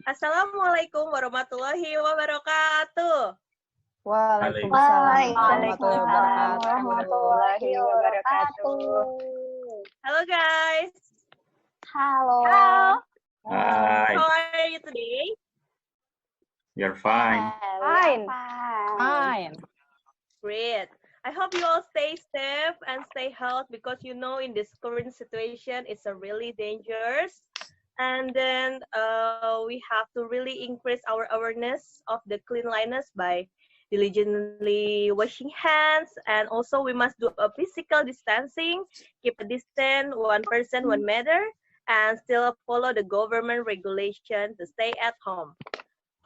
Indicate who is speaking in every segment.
Speaker 1: Assalamualaikum warahmatullahi wabarakatuh.
Speaker 2: Waalaikumsalam
Speaker 3: warahmatullahi wabarakatuh.
Speaker 1: Hello guys.
Speaker 3: Halo.
Speaker 4: Hi.
Speaker 1: How are you today?
Speaker 4: You're fine.
Speaker 2: Fine.
Speaker 1: Great. I hope you all stay safe and stay healthy because you know in this current situation it's a really dangerous. And then we have to really increase our awareness of the cleanliness by diligently washing hands, and also we must do a physical distancing, keep a distance 1% 1 meter, and still follow the government regulation to stay at home.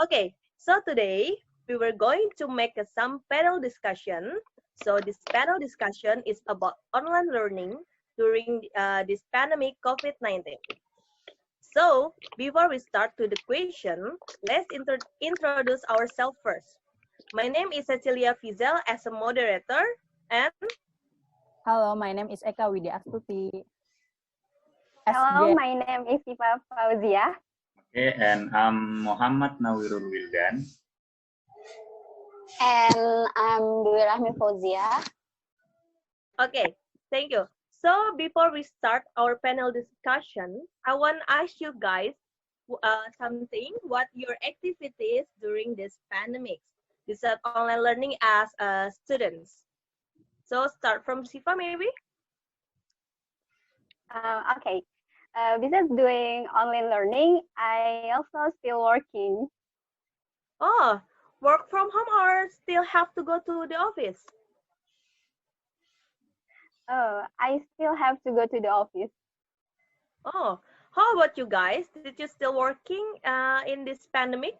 Speaker 1: Okay, so today we were going to make some panel discussion. So this panel discussion is about online learning during this pandemic COVID-19. So before we start to the question, let's introduce ourselves first. My name is Cecilia Fizel as a moderator, and
Speaker 2: Hello, my name is Eka Widya Astuti.
Speaker 3: Hello, my name is Siva Fauzia.
Speaker 4: Okay, and I'm Muhammad Nawirul Wildan.
Speaker 3: And I'm Dwi Rahmi Fauzia.
Speaker 1: okay, thank you. So before we start our panel discussion, I want to ask you guys something. What your activities during this pandemic? This is online learning as students. So start from Siva maybe.
Speaker 3: Okay. Besides doing online learning, I also still working.
Speaker 1: Oh, work from home or still have to go to the office?
Speaker 3: Oh, I still have to go to the office.
Speaker 1: Oh, how about you guys? Did you still working in this pandemic?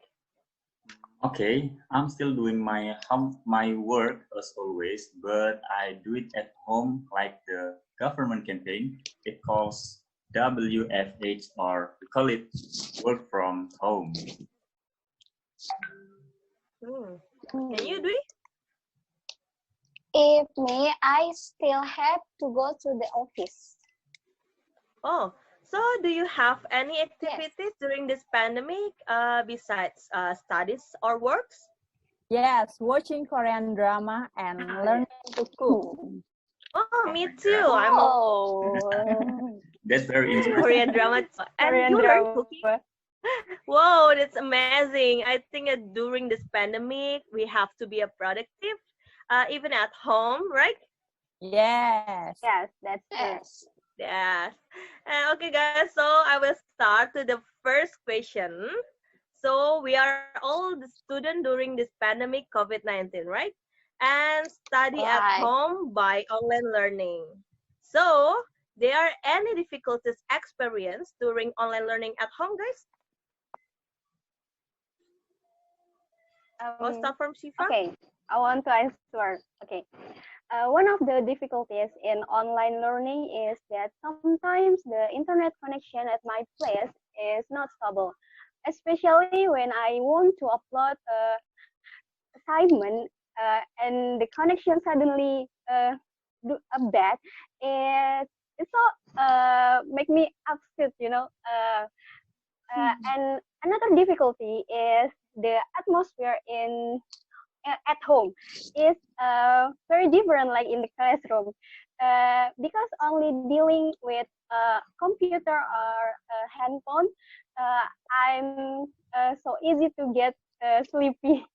Speaker 4: Okay, I'm still doing my work as always, but I do it at home like the government campaign. It calls WFH, or we call it work from home.
Speaker 1: Can you do it?
Speaker 3: If me, I still have to go to the office.
Speaker 1: Oh, so do you have any activities during this pandemic besides studies or works?
Speaker 2: Yes, watching Korean drama and learning to cook.
Speaker 1: Oh, me too.
Speaker 4: That's very interesting.
Speaker 1: Korean drama. And you learn cooking? Wow, that's amazing. I think during this pandemic, we have to be productive, even at home, right?
Speaker 2: Yes.
Speaker 3: Yes, that's it.
Speaker 1: Yes. Okay, guys, so I will start to the first question. So we are all the students during this pandemic COVID-19, right? And study at home by online learning. So there are any difficulties experienced during online learning at home, guys? I'll start from Shifa.
Speaker 3: Okay, I want to answer. Okay. One of the difficulties in online learning is that sometimes the internet connection at my place is not stable, especially when I want to upload assignment and the connection suddenly do a bad. It's so make me upset, you know. And another difficulty is the atmosphere at home is very different like in the classroom because only dealing with computer or handphone I'm so easy to get sleepy.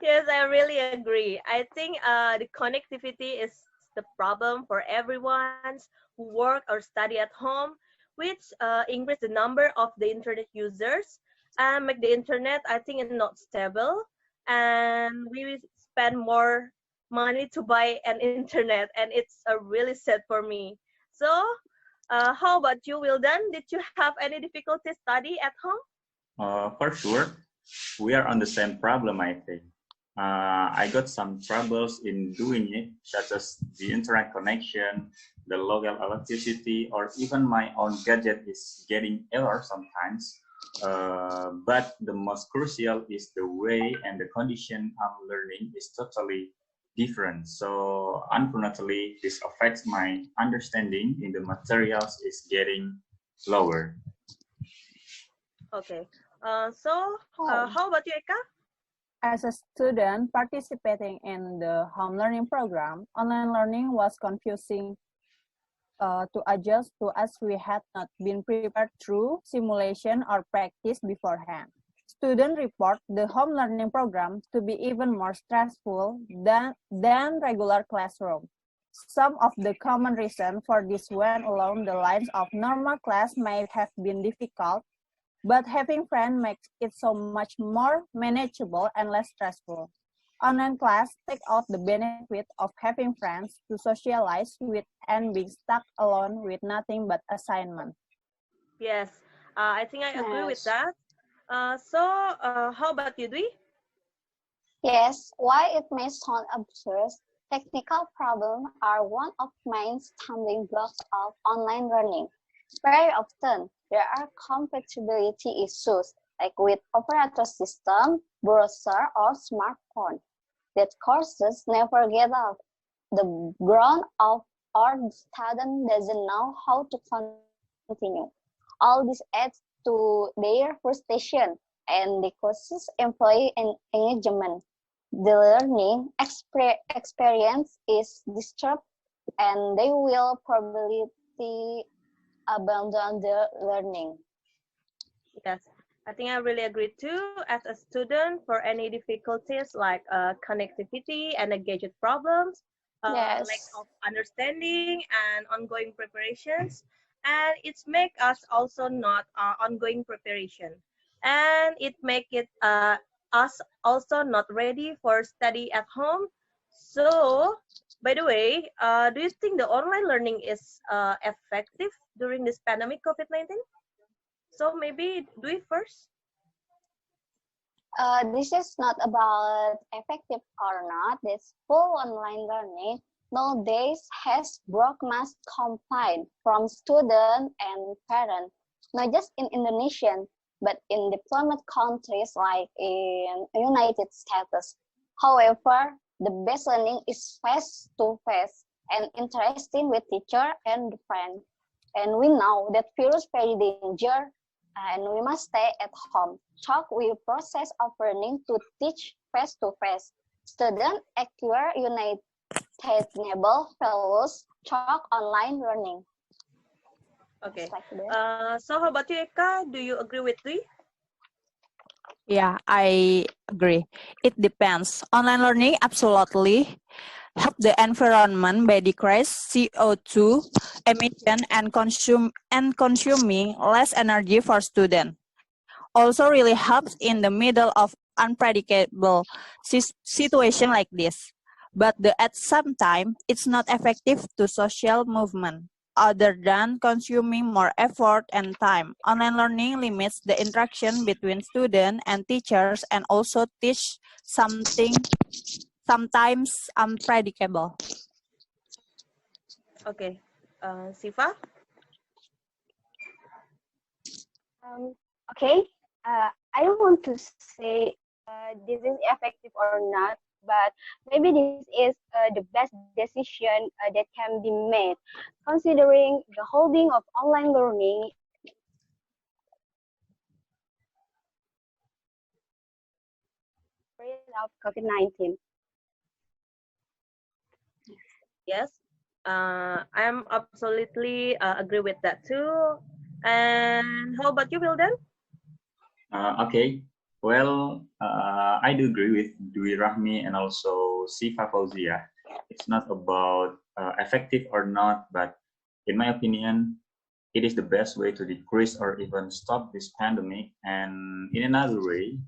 Speaker 1: Yes, I really agree. I think the connectivity is the problem for everyone who work or study at home, which increase the number of the internet users and make the internet, I think, not stable. And we will spend more money to buy an internet, and it's really sad for me. So, how about you, Wildan? Did you have any difficulty study at home?
Speaker 4: For sure, we are on the same problem, I think. I got some troubles in doing it, such as the internet connection, the local electricity, or even my own gadget is getting error sometimes. But the most crucial is the way and the condition I'm learning is totally different. So unfortunately, this affects my understanding in the materials is getting lower.
Speaker 1: Okay. How about you, Eka?
Speaker 2: As a student participating in the home learning program, online learning was confusing to adjust to as we had not been prepared through simulation or practice beforehand. Students report the home learning program to be even more stressful than regular classroom. Some of the common reasons for this went along the lines of normal class may have been difficult, but having friends makes it so much more manageable and less stressful. Online class take out the benefit of having friends to socialize with and being stuck alone with nothing but assignment.
Speaker 1: Yes, I think I agree with
Speaker 3: Yes.
Speaker 1: that. How about you, Dwi?
Speaker 3: Yes, while it may sound absurd, technical problems are one of main stumbling blocks of online learning. Very often, there are compatibility issues, like with operator system, browser, or smartphone, that courses never get off the ground of or the student doesn't know how to continue. All this adds to their frustration and decreases employee engagement. The learning experience is disturbed and they will probably abandon the learning.
Speaker 1: Yes, I think I really agree too. As a student, for any difficulties like connectivity and gadget problems, lack
Speaker 3: Yes.
Speaker 1: of understanding and ongoing preparations, and it's make us also not ongoing preparation, and it make it us also not ready for study at home. So, by the way, do you think the online learning is effective during this pandemic COVID-19? So maybe do it first.
Speaker 3: This is not about effective or not. This full online learning nowadays has broad mass complaint from students and parents, not just in Indonesia, but in developed countries like in United States. However, the best learning is face to face and interesting with teacher and friend. And we know that virus very danger and we must stay at home. Chalk will process of learning to teach face to face. Students acquire United Enable Fellows chalk online learning.
Speaker 1: Okay.
Speaker 3: Like that.
Speaker 1: So how about you, Eka? Do you agree with me?
Speaker 2: Yeah, I agree. It depends. Online learning absolutely help the environment by decrease CO2 emission and consuming less energy for students. Also really helps in the middle of unpredictable situation like this. But at some time, it's not effective to social movement. Other than consuming more effort and time, online learning limits the interaction between students and teachers and also teach something sometimes unpredictable.
Speaker 1: Okay. Siva?
Speaker 3: Okay, I don't want to say this is effective or not, but maybe this is the best decision that can be made, considering the holding of online learning of COVID-19.
Speaker 1: Yes. I'm absolutely agree with that too. And how about you, Wilden?
Speaker 4: Okay. Well, I do agree with Dwi Rahmi and also Sifa Fauzia. It's not about effective or not, but in my opinion, it is the best way to decrease or even stop this pandemic. And in another way,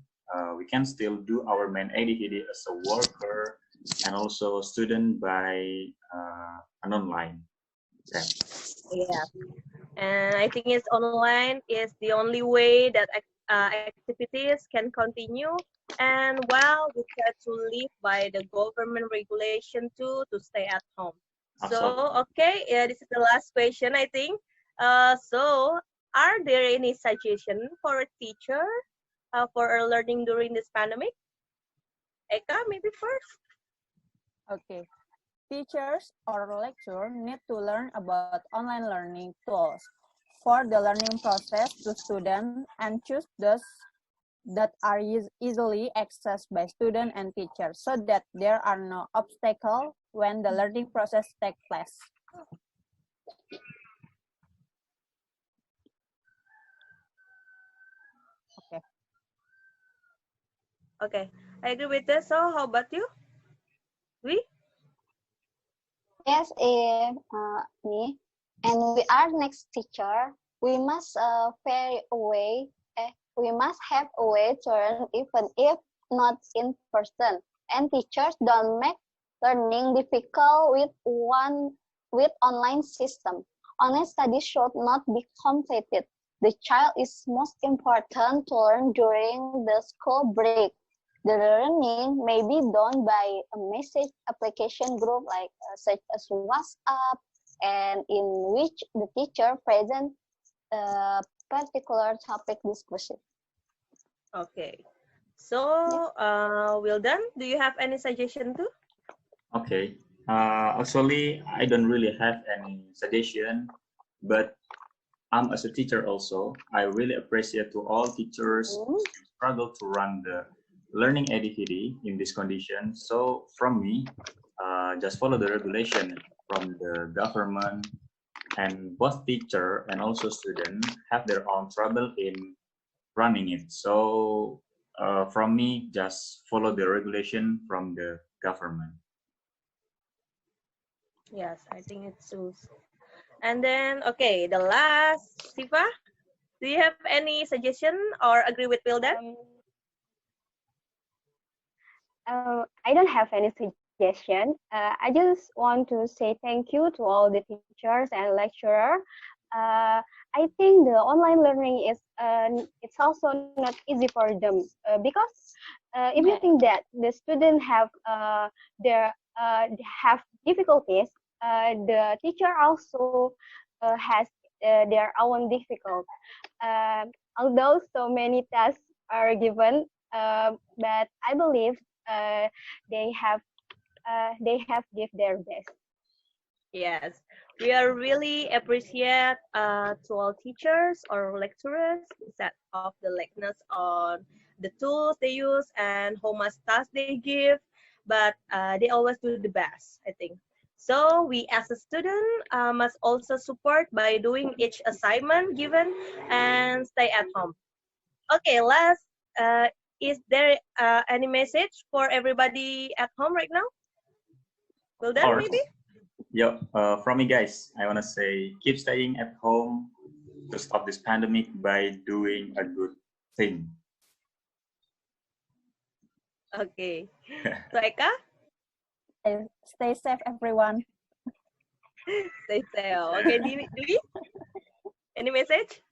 Speaker 4: we can still do our main activity as a worker and also a student by an online. Okay.
Speaker 1: Yeah. And I think it's online is the only way that activities can continue. And while we try to live by the government regulation too to stay at home. So,
Speaker 4: Absolutely.
Speaker 1: okay, yeah, this is the last question, I think. So, are there any suggestion for a teacher for learning during this pandemic? Eka, maybe first.
Speaker 2: Okay. Teachers or lecturers need to learn about online learning tools for the learning process to students and choose those that are easily accessed by students and teachers so that there are no obstacles when the learning process takes place. Okay.
Speaker 1: Okay, I agree with this. So how about you? We?
Speaker 5: Yes, me. And we are next teacher. We must we must have a way to learn even if not in person. And teachers don't make learning difficult with online system. Online studies should not be completed. The child is most important to learn during the school break. The learning may be done by a message application group like such as WhatsApp, and in which the teacher presents a particular topic discussion.
Speaker 1: Okay. So, well done. Do you have any suggestion too?
Speaker 4: Okay. Actually, I don't really have any suggestion, but I'm as a teacher also. I really appreciate to all teachers who struggle to run the learning activity in this condition. So from me, just follow the regulation from the government, and both teacher and also student have their own trouble in running it. So from me, just follow the regulation from the government.
Speaker 1: Yes, I think it's true. And then, okay, the last, Siva, do you have any suggestion or agree with Wildan?
Speaker 3: I don't have any suggestion. I just want to say thank you to all the teachers and lecturer. I think the online learning is it's also not easy for them because if you think that the students have have difficulties, the teacher also has their own difficult. Although so many tasks are given, but I believe they have give their best.
Speaker 1: Yes, we are really appreciate to all teachers or lecturers instead of the lateness on the tools they use and how much task they give, but they always do the best, I think. So we as a student must also support by doing each assignment given and stay at home. Okay, last, is there any message for everybody at home right now? Well done, maybe?
Speaker 4: Yeah, from me guys, I want to say keep staying at home to stop this pandemic by doing a good thing.
Speaker 1: Okay. So Eka?
Speaker 2: Stay safe, everyone.
Speaker 1: Stay safe. Okay, Dwi? Any message?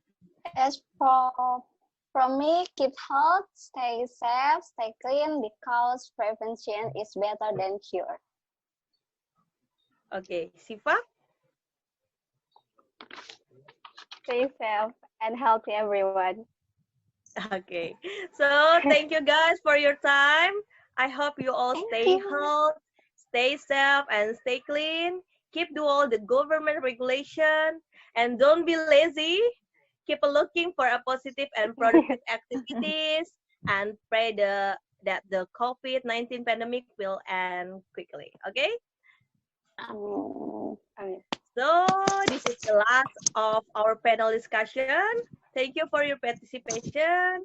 Speaker 5: As from me, keep healthy, stay safe, stay clean, because prevention is better than cure.
Speaker 1: Okay, Siva?
Speaker 3: Stay safe and healthy, everyone.
Speaker 1: Okay. So thank you guys for your time. I hope you all stay healthy, stay safe, and stay clean. Keep do all the government regulation and don't be lazy. Keep looking for a positive and productive activities and pray that the COVID-19 pandemic will end quickly. Okay? So this is the last of our panel discussion. Thank you for your participation.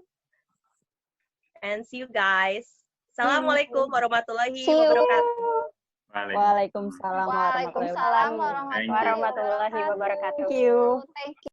Speaker 1: And see you guys. Assalamualaikum warahmatullahi wabarakatuh.
Speaker 2: Waalaikumsalam warahmatullahi wabarakatuh.
Speaker 3: Waalaikumsalam warahmatullahi wabarakatuh.
Speaker 2: Thank you.
Speaker 5: Thank you.